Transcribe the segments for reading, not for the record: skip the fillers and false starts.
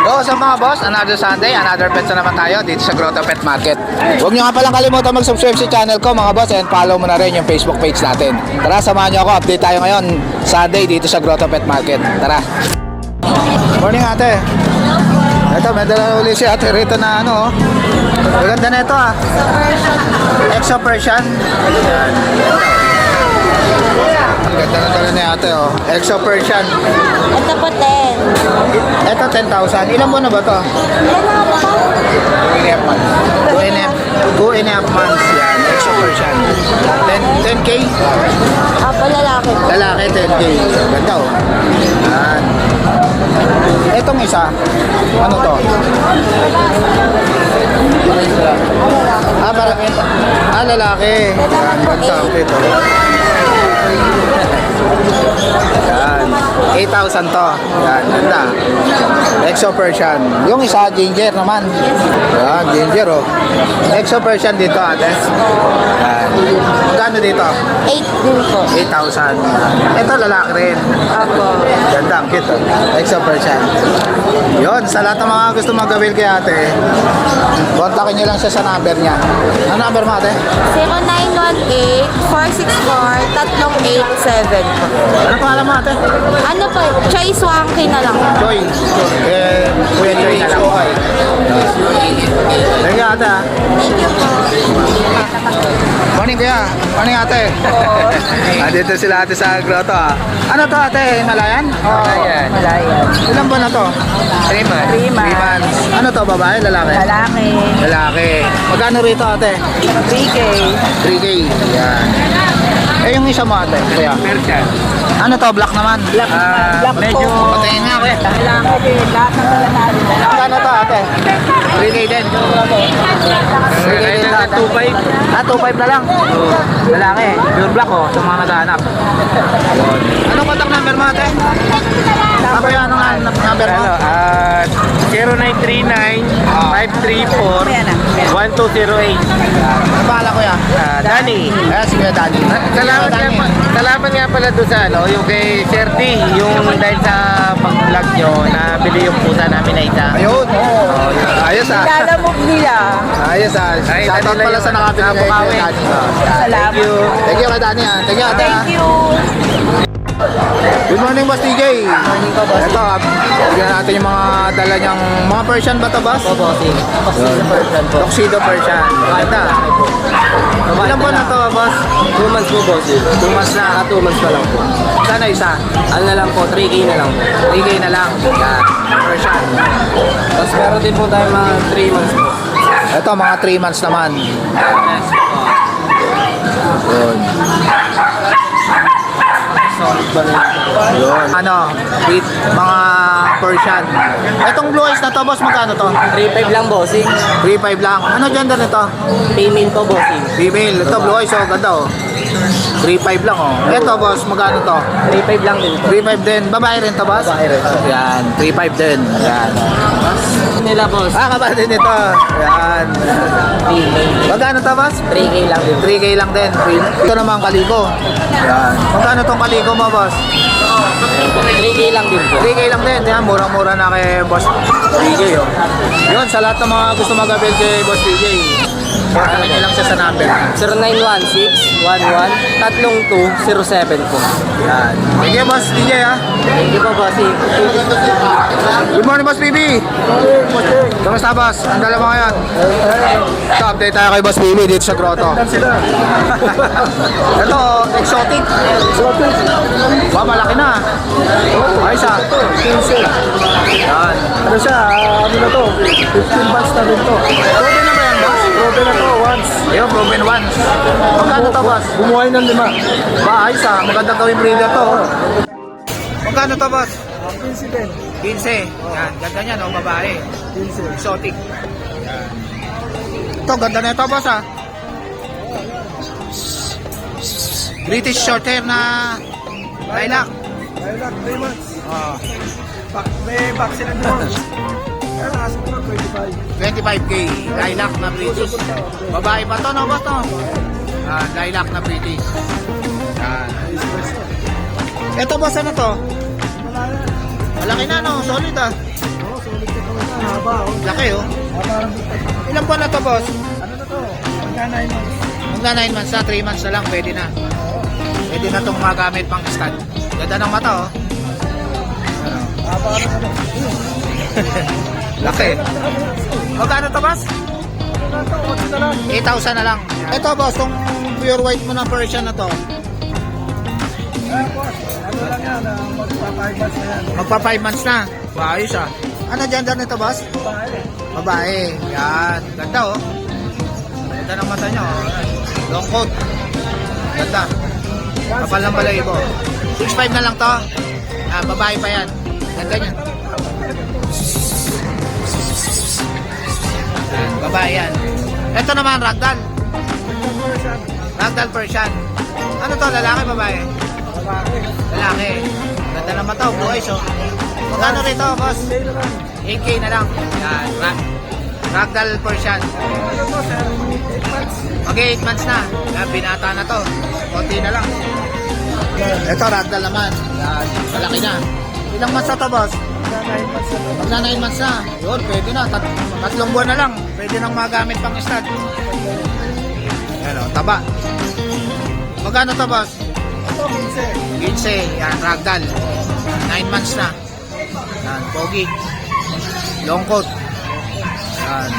So sa mga boss, another Sunday, another pets na naman tayo dito sa Grotto Pet Market. Huwag nyo nga palang kalimutan mag-subscribe sa channel ko mga boss, and follow mo na rin yung Facebook page natin. Tara, samahan nyo ako, update tayo ngayon Sunday dito sa Grotto Pet Market. Tara. Morning ate. Ito, may dala ulit si ate rito na ano. Maganda na ito ah. Exo Persian. Ganda na dala ni ate oh. Exo Persian. Ito po 10. Ito 10,000. Ilan buwan na ba to? 2.5 months. 2.5 months yan. Exo Persian. 10K? Apo, lalaki po. Lalaki 10K. Ganda oh. Yan. Etong isa. Ano to? Lalaki. Yan. Ganda ito. Yan. 8,000 to. Yan. Ganda. Exo Persian. Yung isa, ginger naman. Yan. Ginger oh. Exo Persian dito ate. Yan. Magkano dito? 8 din po. 8,000. Ito lalaki rin. Apo. Ganda. Ang cute oh. Exo Persian. Yun. Sa lahat ng mga gusto magawil kay ate, kontakin nyo lang siya sa number niya. Ano number mo ate? 0918-464-3887 po. Ano pangalan mo ate? Ano po, Choy Swanky na lang. Joy. Kuya Joy na lang. Thank you ate ah. Thank you po. Morning kuya. Morning ate. Dito sila ate sa grotto ah. Ano to ate? Malayan? Malayan. Ilan ba na to? 3 months. 3 months. Ano to, babae, lalaki? Lalaki. Lalaki. Magkano rito ate? 3K. 3K. Yan. Eh yung isa mo ate, kuya. Persian. Ano to, black naman? Black medyo po. Patingin nga kuya. Lalaki din. Lahat ng lalaki. Magkano to ate? 3K din. 3K din Ito, lahat. 2.5. 2.5 na lang. Lalaki. Pure black oh, sa mga naghahanap. Anong contact number mo ate? Ako yan, anong number mo? Ano, 0939-534-1208. Ano pangalan ko yan? Danny. Sige, Danny. Salamat nga pala doon sa ano, yung kay Sir D, yung dahil sa pag-vlog nyo, nabili yung pusa namin na isa. Ayun. Ayos ah. Lalamog nila. Ayos ah. Ay, Shoutout Danny pala lang sa yun. nakabili kay Nabukawi. Danny. Salamat. Thank you. Thank you kay Danny ah. Thank you ate ah. Thank you. Good morning, Boss TJ. Morning po, Boss. Ito, bigyan natin yung mga dala niyang mga Persian ba ito, Boss? Opo, Tuxedo Persian po. Tuxedo Persian. Ganda. Ilan ba na ito, Boss? 2 months po, boss. 2 months na. 2 months pa lang po. Sana isa. Ano na lang po, 3K na lang po. 3K na lang. Yan. Persian. Tapos meron din po tayo mga 3 months po. Ito, mga 3 months naman. Yes po. Yun. Solid ba na ito? Yun. Ano, with mga Persian. Itong blue eyes na to, Boss, magkano to? 3.5 lang, bossing. 3.5 lang. Ano gender nito? Payment po, bossing. Female. Ito, blue eyes, oh. Ganda, oh. 3.5 lang, oh. Ito, Boss, magkano to? 3.5 lang din po. 3.5 din. Babae rin to, Boss? Babae rin. Yan, 3.5 din. Yan. Nila, boss. Kapatid nito. Yan. Magkano to, Boss? 3K lang din. 3K lang din. Ito naman kaliko. Yan. Magkano tong kaliko mo, Boss? 3K lang din po. 3K lang din. Yan, murang-mura na kay Boss TJ, oh. Yun, sa lahat ng mga gusto mag-avail kay Boss TJ, kontakin niyo lang siya sa number. 0916-11-3207 po. Yan. Thank you, Boss TJ, ha. Thank you po, bossing. Good morning, Boss BB. Kamusta, Boss? Ang dala mo ngayon? Ito, update tayo kay Boss BB dito sa grotto. Ito, exotic. Ba, malaki na. Ayos ah. 15. Yan. Ano siya, ano na to, 15 months na rin to. Proven na ba yan, Boss? Proven na to, once. Ayun, proven once. Magkano to, Boss? Bumuhay ng 5. Ba, ayos ah. Magandang gawing breeder to. Magkano to, Boss? 15 din. 15. Yan, ganda niya, no? Babae. 15. Exotic. Yan. Ito, ganda na ito, Boss ah. British short hair na lilac. Lilac, 3 months. Oh, May vaccine na doon. Kaya ask mo na 25. 25K. Lilac na British. Babae pa to, no, Boss, no? Lilac na British. Yan. Ito, Boss, ano to? Malaki na, no? Solid ah. Oo, solid ka naman. ang haba, oh. Laki oh. Parang, Ilang buwan na to, boss? ano na to? Magkana yun. Magna 9 months na, 3 months na lang, pwede na. Pwede na itong magamit pang stud. Ganda ng mata oh. Haba na ano. Laki. Magkano to, boss? Ano na to? 8 na lang. 8,000 na lang. Ito, boss, tong pure white mo na Persian na to. Boss, ano lang yan, magpa-5 months na yan. Magpa 5 months na. Ayos ah. Ano gender nito, boss? Babae. Babae. Yan. Ganda oh. Ganda ng mata nyo. Oh. Long coat. Ganda. Kapal ng balahibo. 6'5 na lang to. Ah, babae pa yan. Ganda niya. Yan, babae yan. Ito naman, ragdoll. Ragdoll Persian. Ano to, lalaki, babae? Babae. Lalaki. Ganda ng mata, blue eyes oh. Magkano rito, boss? 8K na lang. Yan, ragdoll Persian. Ano to, sir? 8 months. Okay, 8 months na. Yan, binata na to. Konti na lang. Ito, ragdoll naman. Yan, malaki na. Ilang months na to, boss? Magka 9 months na to. Magna 9 months na. Yun, pwede na. Tatlong buwan na lang. Pwede nang magamit pang stud. Yan o, taba. Magkano to, boss? Ito, 15. 15. Yan, ragdoll. 9 months na. Yan, pogi. Long coat. Yan.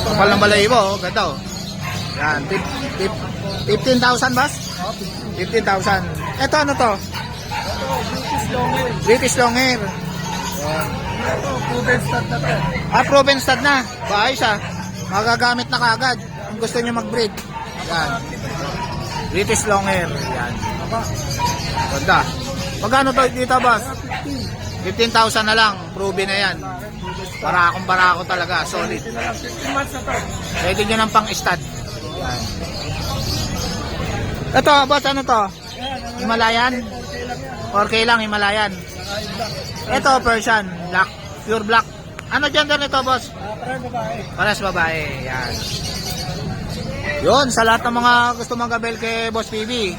Kapal ng balahibo, oh. Ganda oh. Yan, 15,000, boss? 15,000. Ito, ano to? British long hair. British long hair. Ito, proven stud na to. Ah, proven stud na. Baayos ah. Magagamit na kagad. Kung gusto nyo mag-breed. Yan. British long hair. Yan. Ganda. Magkano to dito, boss? 15,000 na lang. Proven na yan. Para ako talaga. Solid. 15 months na to. Pwede nyo ng pang stud. Yan. Ito, boss, ano to? Himalayan? 4K lang, Himalayan. Ito, Persian. Black. Pure black. Ano gender nito, boss? Parang babae. Pares babae. Yan. Yun, sa lahat ng mga gusto magabel kay Boss PB,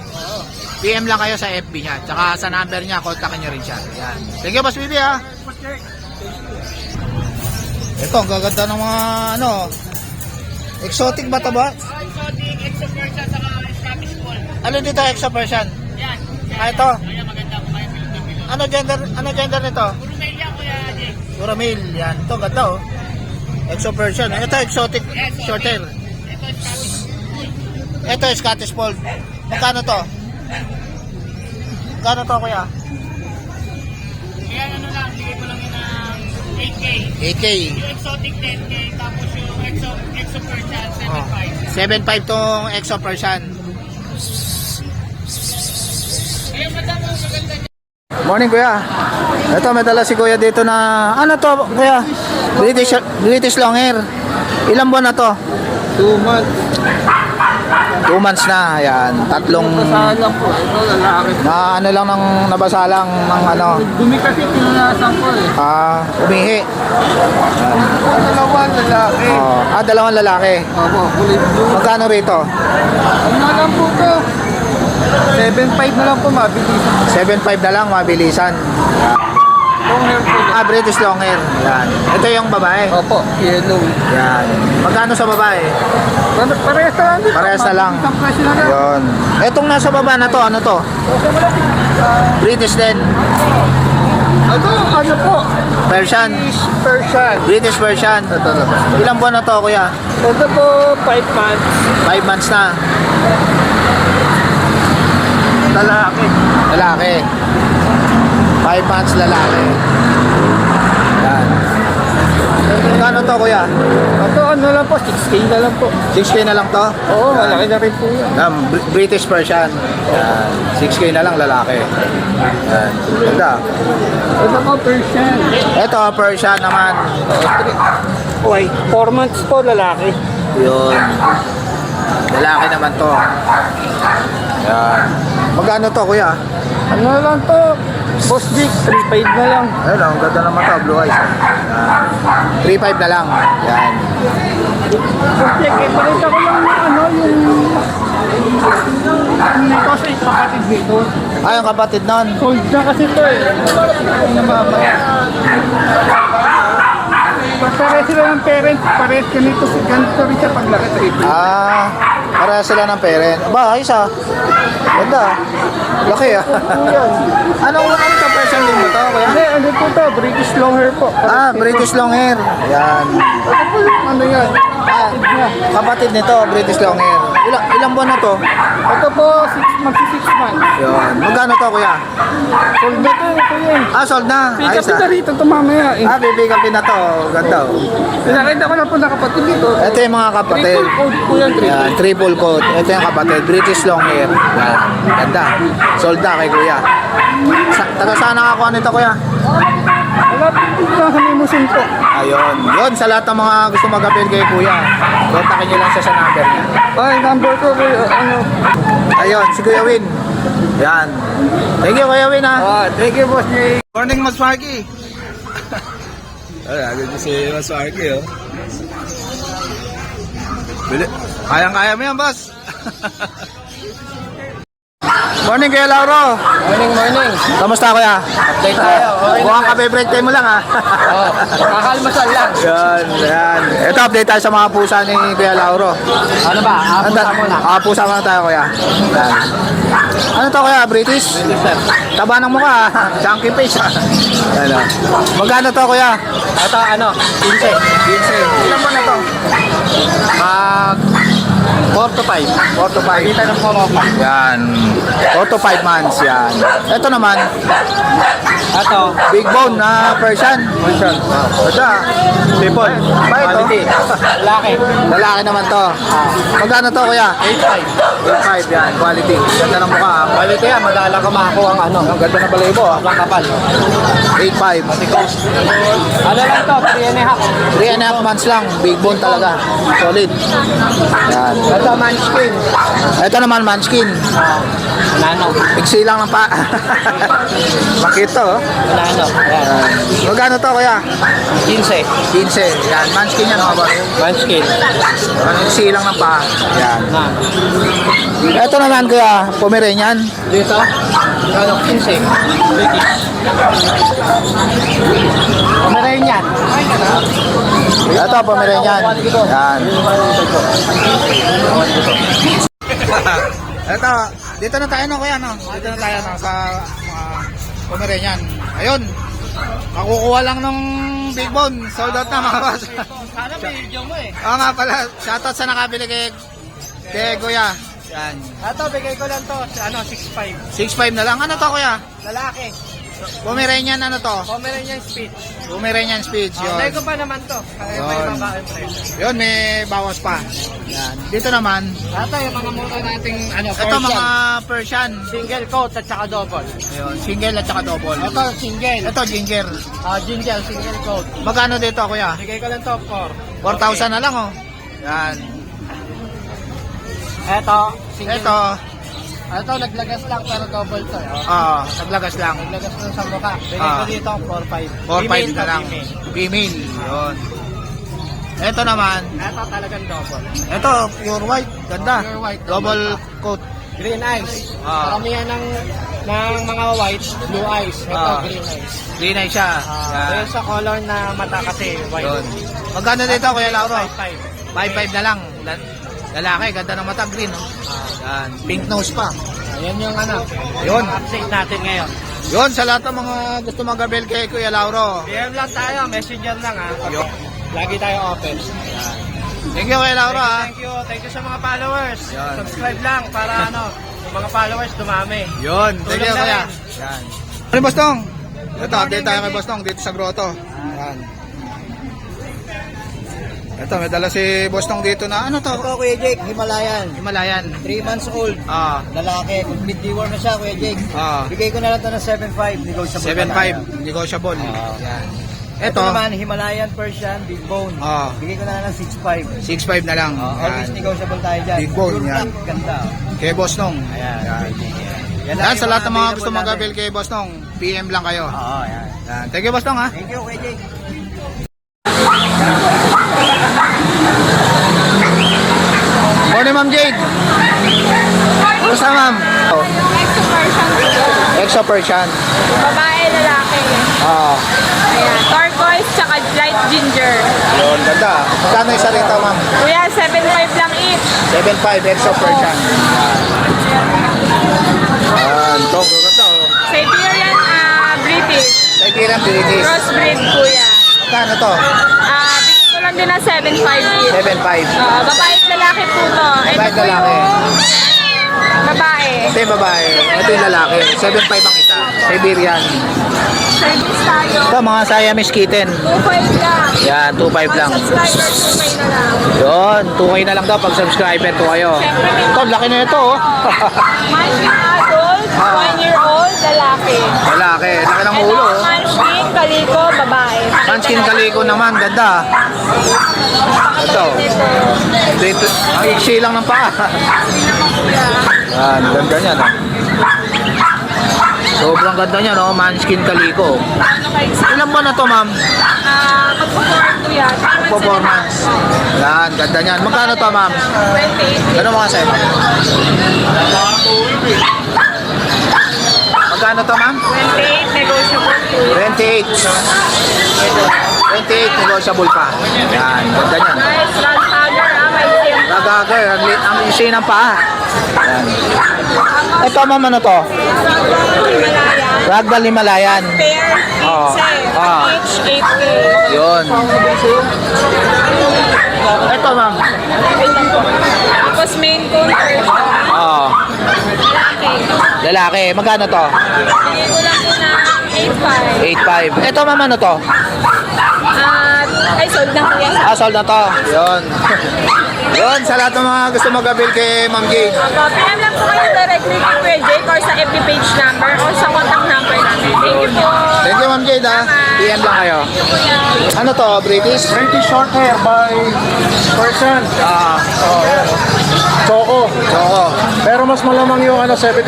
PM lang kayo sa FB niya. Tsaka sa number niya, kontakin niyo rin siya. Yan. Thank you, Boss PB, ha. Ito, ang gaganda ng mga, ano, exotic ba ito ba? Exotic, Exo Persian, saka Scottish Fold. Ano dito, exo Persian? Yan. Ah, ito. Kaya maganda po kayo Pilipino. Ano gender nito? Puro mail yan, Kuya Jake. Pura male. Yan. Ito, ganda, oh. Exo Persian. Ito, exotic short hair. Ito, Scottish. Ito, Scottish Fold. Magkano to? Magkano to, kuya? Kaya ano lang, bigay ko lang yun ng 8K. 8K. Yung exotic 10K, tapos yung Exo Persian, 7.5. 7.5 tong exo Persian. Kaya madami yung maganda niya. Morning, kuya. Ito, may dala si kuya dito na, ano to, kuya? British long hair. Ilang buwan na to? 2 months. 2 months na. Ayan. Tatlong, Lang po. Ito, lalaki. na ano lang ng nabasalang ng ano, Dumi kasi pinulasan ko eh. umihi. Dalawa lalaki. Oh, dalawang lalaki. Opo, kulay blue. Magkano rito? Ano na lang po to? 7.5 na lang po mabilis. 7.5 na lang, mabilisan. Long hair po. British long hair. Yan. Ito yung babae. Opo, yellow. Yan. Magkano sa babae? Parehas na lang. Parehas na lang. Isang presyo na lang. Yun. Etong nasa baba na to, ano to? British din. Ano po? Persian. Persian. British Persian. Ito na. Ilang buwan na to, kuya? Ito po, 5 months. 5 months na. Lalaki. Lalaki. 5 months lalaki. Yan. Magkano to, kuya? Ito ano lang po, 6K na lang po. 6K na lang to? Oo, malaki na rin po yan. Yan, British Persian. Yan. 6K na lang lalaki. Yan. Ganda. Ito po, Persian. Ito, Persian naman. Okay, 4 months po, lalaki. Yun. Lalaki naman to. Yan. Magkano to, kuya? Ano na lang to? Boss Dick, 3.5 na lang. Ayun, ang ganda naman to, blue eyes. Yan. 3.5 na lang. Yan. Boss Dick, ipakita ko lang yung ano, yung ito sa kapatid dito. Ay, yung kapatid nun. Sold na kasi to eh. Namamaya. Pare sila ng parents, pares ganito rin siya paglaki sa ito. Para sila ng parent. Ba, ayos ah. Ganda. Laki ah. Anong ka person din mo to, kuya? Hindi, ano po to? British long hair po. British long hair. Ayan. Ito po yung ano yan. Kapatid nito, British long hair. Ilang buwan na to? Ito po, magsi 6 months. Yun. Magkano to, kuya? Sold na to, ito yan. Sold na. Pick Ayos up ah. na rito ito mamaya. Pick upin na to. Ganda oh. Pinakita ko na po na kapatid dito. Ito yung mga kapatid. Triple code po yan, Yan, triple coat. Ito yung kapatid, British long hair. Yan. Ganda. Sold na kay kuya. Taga saan nakakuha nito, kuya? Wala po sa limusin po. Ayun. Yun, sa lahat ng mga gusto mag-appeal kay kuya, kontakin nyo lang siya sa number niya. Ay, number ko po, ano. Ayun, si Kuya Win. Yan. Thank you, Kuya Win, ha. Thank you, Boss Jay. Morning, Mas Marky. Ay, agad si Mas Marky, oh. Bili. Kayang-kaya mo yan, boss. Morning, Kuya Lauro. Morning. Kamusta, Kuya? Update tayo. Okay Mukhang kape-break time mo lang, ha. Oh, kakalmasal lang. Yan. Ito, update tayo sa mga pusa ni Kuya Lauro. Ano ba? Apunta mo na. Pusa muna tayo, Kuya. Yan. Ano to, Kuya? British? Taba ng mukha, ha? Chunky face, ha? Yan, magkano to, Kuya? Ito, 15. 15. Ilan mo na to? 4 to 5. 4 to 5. Kita ng Poropa. Yan. 4 to 5 months, yan. Ito naman, Ito, big bone na Persian. Ito, Sipon. Ba ito? Quality. Laki. Lalaki naman to. Magkano to, Kuya? 8.5. 8.5 yan, quality. Ganda ng mukha, ha? Quality yan, madalang ka makakuha ang ano. Ang ganda ng balahibo, ha? Ang kapal. 8.5. Ano lang to, 3.5. 3.5 months lang, big bone talaga. Solid. Yan. Ito, Munchkin. Ito naman, Munchkin. Nano. Iksi lang ng pa. Makito, oh. Nano. Yan. Magkano to, Kuya? 15. 15. Yan, Munchkin yan, mga boss. Munchkin. Iksi lang ng pa. Yan. Na. Ito naman, Kuya, Pomeranian. Dito, ano, 15. British. Pomeranian. Ito, Pomeranian. Yan. Ito, dito na tayo, no, Kuya, no? Dito na tayo, no, sa Pomeranian. Ayun. Makukuha lang nung big bone. Sold out na, mga boss. Sana video mo eh. Oo nga pala, shoutout sa nakabili kay Kuya. Yan. Ito, bigay ko lang to. 6.5. 6.5 na lang. Ano to, Kuya? Lalaki. Pomeranian, ano to? Pomeranian Speech. Pomeranian Speech, yun. Lego pa naman to. Kaya may Yun. babae presyo. Yun, may bawas pa. Yan. Dito naman, Ito, yung mga mura nating ito mga Persian. single coat at saka double. Ayun, single at saka double. Ito, single. Ito, ginger. Ginger, single coat. Magkano dito, Kuya? Bigay ko lang to, 4,000 na lang, oh. Yan. Ito, single. Ito, naglagas lang pero double to. Oh. naglagas lang. Naglagas lang sa mukha. Bigay ko dito, 4.5. 4,500 na lang. Female. Yun. Ito naman, Ito talagang double. ito, pure white. Ganda. Pure white. Double coat. Green eyes. Ah. Karamihan ng mga white, blue eyes. Ito, Ah. green eyes. Green eye siya. Yan. Dahil sa color na mata kasi, white. Yun. Magkano dito, Kuya Lauro? 5.5. 5.5 na lang. Lalaki, ganda ng mata, green. Oh. Yan. Pink nose pa. Ayan yung ano. Yun. Yung update natin ngayon. Yun, sa lahat ng mga gusto mag-abel kay Kuya Lauro. PM lang tayo, messenger lang ha. Yun. Lagi tayo open. Thank you, Kuya Lauro, ha. Thank you sa mga followers. Yan. Subscribe lang para yung mga followers dumami. Yun, thank you, Tulong na Kuya. rin. Yan. Ano, Boss Tong? Ito, update tayo kay Boss Tong dito sa grotto. Yan. Ito, may dala si Boss Tong dito na, ano to? Ito, Kuya Jake, Himalayan. Himalayan. 3 months old. Ah, Lalaki, mid-deworm na siya, Kuya Jake. ah. Bigay ko na lang ito ng 7.5, negotiable. 7.5, negotiable. Yan. Ito Ito, naman, Himalayan Persian, big bone. Ah. Bigay ko na lang ng 6.5. 6.5 na lang. Always Yan. negotiable tayo dyan. Big bone, Pure yan. black, ganda. Kay Boss Tong. Ayan. Yan. Yan Yan, lang sa yung lahat ng mga gusto available mag-abel kay Boss Tong, PM lang kayo. natin. Oo, yan. Yan. Thank you, Boss Tong, ha. Thank you, Kuya Jake. Morning, Ma'am Jade. Kumusta, Ma'am? Oh, Exo Persian dito. Exo Persian. Babae, lalaki. Ah, Ayan. Turquoise tsaka light ginger. Yun, ganda. Magkano isa rito, ma'am? Kuya, 7.5 lang each. 7.5 Exo Persian. Yan, to, ganda oh. Siberian British. Siberian British. Crossbreed, kuya. Magkano to? Bigyan ko lang din na 7.5 each. 7.5. Babae at lalaki po to. Ito Babae at po lalaki. yung babae. Ito yung babae. Ito yung lalaki. 7.5 ang isa. Siberian. Service tayo. Ito, mga Siamese kitten. 2.5 lang. Yan, 2.5 lang. Subscriber, 2.5 na lang. Yun, 2K na lang daw pag subscriber po kayo. Ito, laki na ito oh. Munchkin adult, 1-year-old, lalaki. Lalaki, laki ng ulo oh. Munchkin, kaliko, babae. Manskin kaliko naman, ganda. Ito. Dito, ang iksi lang ng paa. Yan, ganda niyan oh. Sobrang ganda niyan oh, Manskin kaliko. Ano kayo sa Ilan ba na to, ma'am? magpo-form ko yan? Performance. Yan, ganda niyan. Magkano to, ma'am? 28. Ano mga sa'yo? Magkano to, ma'am? 28, negotiable po yan. 28. 28, negotiable pa. Yan, ganda niyan. Nice, run powder, may same. Nagagar, ang isi ng paa. Yan. Ito, ma'am, ano to? Himalayan. Ragdoll Himalayan. Pair, Oh. 15. Ah. Each, 8K. Yun. Ito, ma'am. Tapos main counter. Oo. Lalaki. Lalaki. Magkano to? Bigyan ko lang po na 8.5. 8.5. Ito, ma'am, ano to? Ay, sold na po yan. Sold na to. Yun. Yun, sa lahat ng mga gusto mag-avail kay Ma'am Jade. PM lang po kayo directly kay Kuya Jake or sa FB page number or sa contact number natin. Thank you po. Thank you, Ma'am Jade, ha. PM lang kayo. Ano to, British? British short hair by person. Choco. Oo. Pero mas malamang yung 75%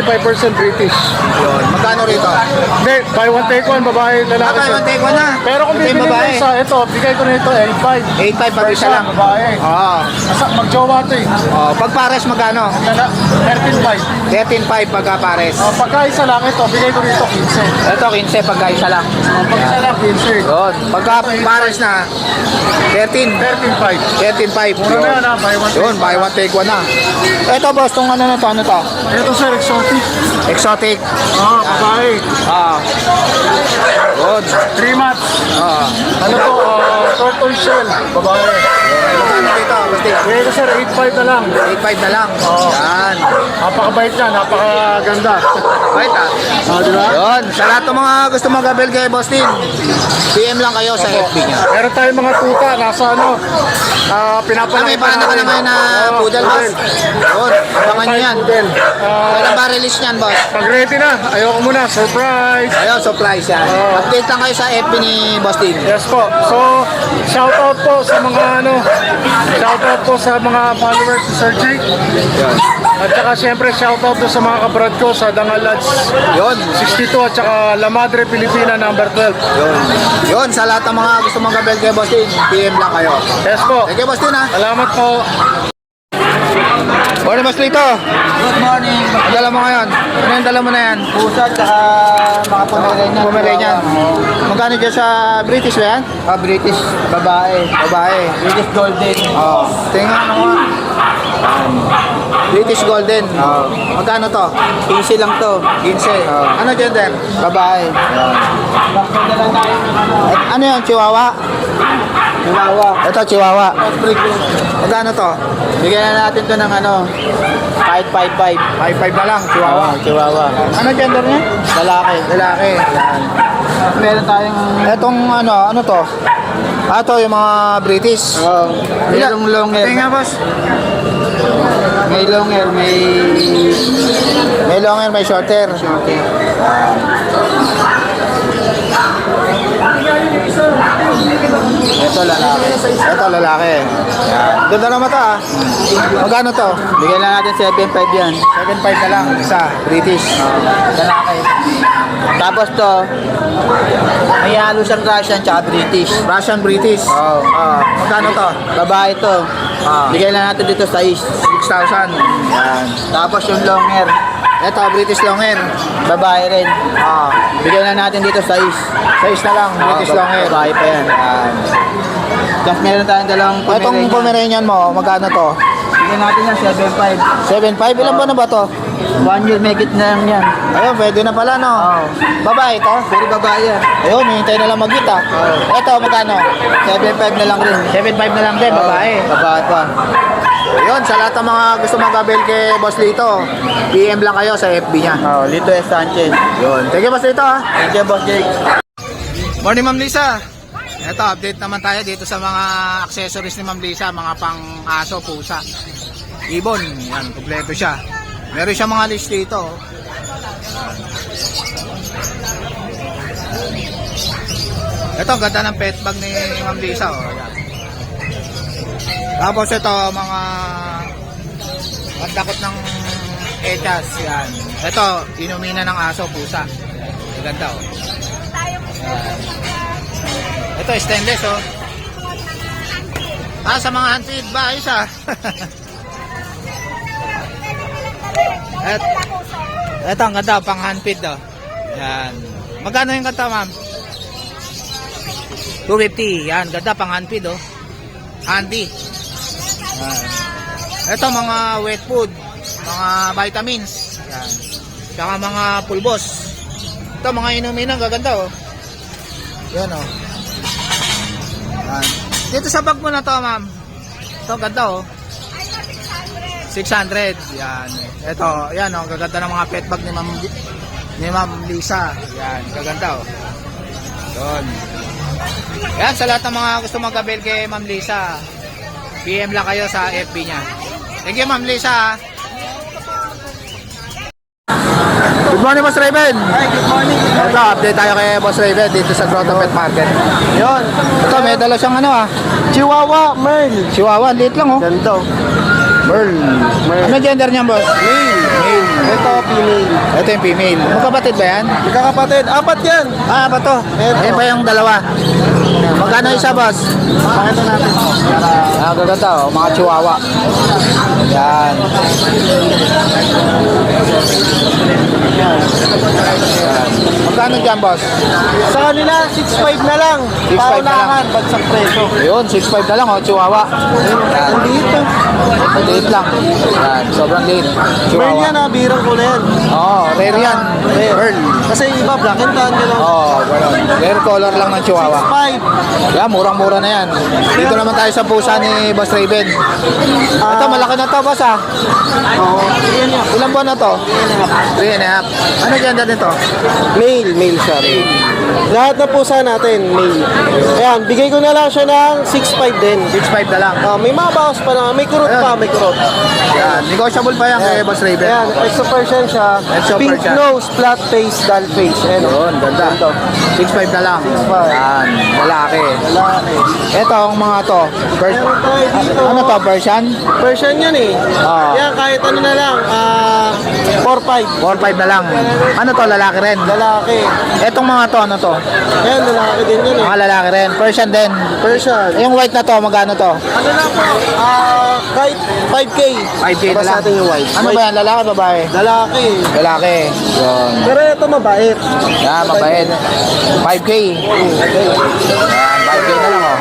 British. Yun. Magkano rito? Hindi, buy one take one, babae, lalaki. Bakit, sir. take one na. Pero kung Ito yung bibili mo babae. isa, ito, bigay ko na ito, 8.5. 8.5 pag isa lang. Babae. Oo. Mag-jowa ito eh. Pag pares, magkano? 13.5. 13.5 pagka pares. Pagka isa lang ito, bigay ko dito 15. Ito, 15 pagka isa lang. Pag isa lang, 15. Yun. Pagka pares na, 13. 13.5. 13.5. Mura na yan ha, buy one take Yun, buy one take one na. Ito, boss, tong ano na to? Ano to? Ito sir, exotic. Exotic. Babae. Good. 3 months. Ano to, turtle shell. Babae. Magkano dito, Basti? Bigay ko sir, 8.5 na lang. 8.5 na lang. Yan. Napakabait niya, napakaganda. Right, Di ba? Yun, sa lahat ng mga gusto mag-avail kay Bostin, PM lang kayo sa FB niya. Meron tayong mga tuta, nasa ano, pinapalaki May paano ka naman na poodle, boss? Yun, abangan nyo yan. Kailan ba release niyan, boss? Pag ready na, ayoko muna, surprise. Ayun, supplies yan. Update lang kayo sa FB ni Bostin. Yes po. So, shoutout po sa mga shoutout po sa mga followers ni Sir Jake. At saka siyempre shoutout po sa mga kabrad ko sa Dangal Lads Yun. 62 at saka La Madre Pilipina number 12. Yun. Yun, sa lahat ng mga gusto mag-avail kay Bostin, PM lang kayo. Yes po. Thank you, Bostin, ha. Salamat po. Morning, Boss Lito. Good morning. Ang dala mo ngayon? Ano yung dala mo na yan? Pusa at mga Pomeranian. Pomeranian. Magkano dyan sa British ba yan? British babae. Babae. British Golden. Oh. Tingnan mo nga. British Golden. Magkano to? 15 lang to. 15. Ano gender? Babae. Ano yan? Chihuahua? Chihuahua. Ito, Chihuahua. Magkano to? Bigyan na natin to ng kahit 5.5. 5.5 na lang, Chihuahua. Chihuahua. Ano gender niya? Lalaki. Lalaki. Yan. Meron tayong Etong ano to? Ito yung mga British. merong long hair. Tingnan, boss. May long hair, May long hair, may short hair. Ito lalaki. Ito lalaki. Yan. Ganda na mata, ah. Magkano to? Bigyan lang natin 7.5 yan. 7.5 na lang. Isa. British. Lalaki. Tapos to, may halo siyang Russian tsaka British. Russian British. Oo. Magkano to? Babae to. Ah. Bigyan lang natin dito sa 6,000. Yan. Tapos yung long hair, Ito, British Longhair. Babae rin. Bigyan na natin dito size. Size na lang, British Longhair. Babae pa yan. Tapos meron tayong dalawang Itong Pomeranian mo, magkano to? Bigyan natin yan, 7.5. 7.5, ilan ba na ba to? 1 year, make it na lang yan. Ayun, pwede na pala, no? Babae to? Pero babae yan. Ayun, hihintay na lang mag-hit, ah. Ito, magkano? 7.5 na lang rin. 7.5 na lang din, babae. Babae pa. Ayun, sa lahat ng mga gusto mag-avail kay Boss Lito, PM lang kayo sa FB niya. Lito S. Sanchez. Yun. Thank you, Boss Lito, ha. Thank you, Boss Jake. Morning, Ma'am Lisa. Ito, update naman tayo dito sa mga accessories ni Ma'am Lisa, mga pang aso, pusa. Ibon, yan, kompleto siya. Meron siya mga list dito. Ito, ang ganda ng pet bag ni Ma'am Lisa, oh. Yan. Tapos ito, mga pandakot ng etas, yan. Ito, inumina ng aso, pusa. Ang ganda, oh. Yan. Ito, stainless, oh. Sa mga hunted ba? Ayos, ah. Ito, ang ganda, pang handpid, oh. Yan. Magkano yung ganda, ma'am? 250. Yan, ganda, pang handpid, oh. Handy. Yan. Ito, mga wet food, mga vitamins. Yan. Tsaka mga pulbos. Ito, mga inumin, ang gaganda, oh. Yan, oh. Yan. Dito sa bag mo na to, ma'am. Ito, ganda, oh. 600. Yan. Ito, yan, oh. Gaganda ng mga pet bag ni Ma'am Lisa. Yan, gaganda, oh. Yun. Yan, sa lahat ng mga gusto mag-avail kay Ma'am Lisa, PM lang kayo sa FB niya. Thank you, Ma'am Lisa. Good morning, Boss Raven. Hi, good morning. Ito, update tayo kay Boss Raven dito sa Grotto Pet Market. Yun. Ito, may dala siyang ano, ah. Chihuahua, Merl. Chihuahua, liit lang, oh. Ganito. Merl. Ano gender niyan, boss? Male. Ito, female. Ito yung female. Magkapatid ba yan? Magkakapatid. 4 yan. Ba to? Ayan pa yung dalawa. Magkano isa, boss? Pakita natin. Gaganda, oh. Mga chihuahua. Yan. Yan. Magkano dyan, boss? Sa kanila, 6.5 na lang. 6.5 na lang. Paunahan, bagsak preso. Yun, 6.5 na lang, oh. Chihuahua. Yan. Ang liit ah. Liit lang. Yan, sobrang liit. Merl Chihuahua. yan ah, birang ko na yan. Oo, rare yan. Merl. Kasi iba, black and tan, gano'n. Oo, ganun. Rare color lang ng chihuahua. 5. Yan, murang-mura na yan. Dito naman tayo sa pusa ni Boss Raven. Ito, malaki na to, boss, ah. Oo. Yan yan. Ilang buwan na to? 3.5. Ano ganda nito? Male siya. Lahat na pusa natin, male. Ayan, bigay ko na lang siya ng 6.5 din. 6.5 na lang. May mga bawas pa naman. May kurot pa, may kurot. Yan, negotiable pa yan kay Boss Raven. Ayan, extra Persian siya. Extra Pink Persian. nose, flat face, dull face. Ayan. Yun, ganda. 6.5 na lang. 6.5. Yan, lalaki. Lalaki. Ito, ang mga to. Meron tayo dito. Ano to, Persian? Persian yan eh. Ah. Yan, kahit ano na lang. 4.5. 4.5 na lang. Ano to, lalaki rin? Lalaki. Etong mga to, ano to? Ayan, lalaki din yun eh. Mga lalaki rin. Persian din. Persian. Yung white na to, magkano to? Ano lang po? Kahit 5K. 5K na Tapos lang. natin yung white. Ano ba yan? Lalaki, babae? Lalaki. Lalaki. Yun. Pero ito mabait. Yan, mabait. 5K. Yan, 5K na lang, oh.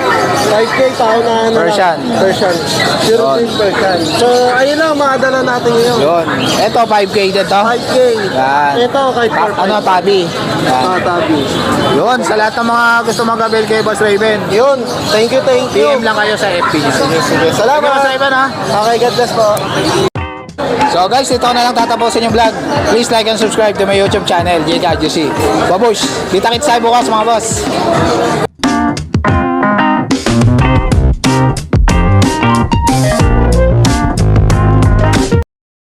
5K paunahan na Persian. lang. Persian. Zero Yun. din Persian. So, ayun lang, makadala natin ngayon. Yun. Ito, 5K din to. 5K. Yan. Ito, kahit 4.5. Ano, tabi. Yan. Tabi. Yun, sa lahat ng mga gusto mag-avail kay Boss Raven, Yun. Thank you, thank you. PM lang kayo sa FB niya. Sige, Salamat, Boss salamat. Raven, ha. Okay, God bless po. So guys, ito na lang tatapusin yung vlog. Please like and subscribe to my YouTube channel, JKJC. Babush, kita-kits tayo bukas mga boss.